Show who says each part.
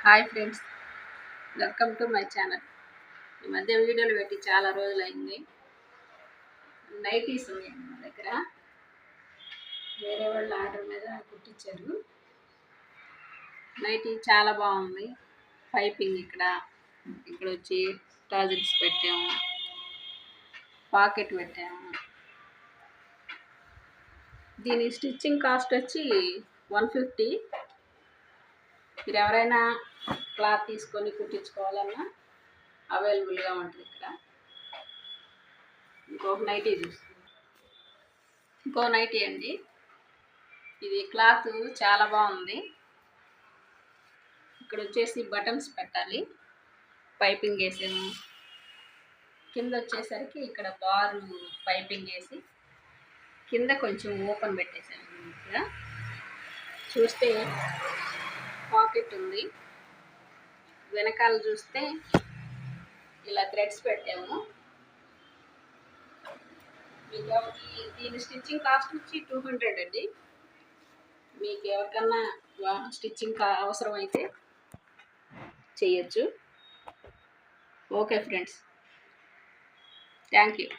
Speaker 1: Hi friends, welcome to my channel. ఈ మధ్య వీడియోలు పెట్టి చాలా రోజులైంది. నైటీస్ ఉన్నాయి మా దగ్గర. వేరే వాళ్ళ ఆర్డర్ మీద కుట్టించారు. నైటీ చాలా బాగుంది. పైపింగ్ ఇక్కడ వచ్చి టాజిల్స్ పెట్టాము, పాకెట్ పెట్టాము. దీని స్టిచ్చింగ్ కాస్ట్ వచ్చి 150. మీరు ఎవరైనా క్లాత్ తీసుకొని కుట్టించుకోవాలన్నా అవైలబుల్గా ఉంటుంది ఇక్కడ. ఇంకొక నైటీ చూస్తుంది, ఇంకో నైటీ అండి. ఇది క్లాత్ చాలా బాగుంది. ఇక్కడ వచ్చేసి బటన్స్ పెట్టాలి, పైపింగ్ వేసాము. కింద వచ్చేసరికి ఇక్కడ బారు పైపింగ్ వేసి కింద కొంచెం ఓపెన్ పెట్టేసాము. ఇక్కడ చూస్తే పాకెట్ ఉంది. వెనకాల చూస్తే ఇలా థ్రెడ్స్ పెట్టాము. దీని స్టిచ్చింగ్ కాస్ట్ వచ్చి 200 అండి. మీకు ఎవరికన్నా స్టిచ్చింగ్ అవసరం అయితే చేయొచ్చు. Okay friends, thank you.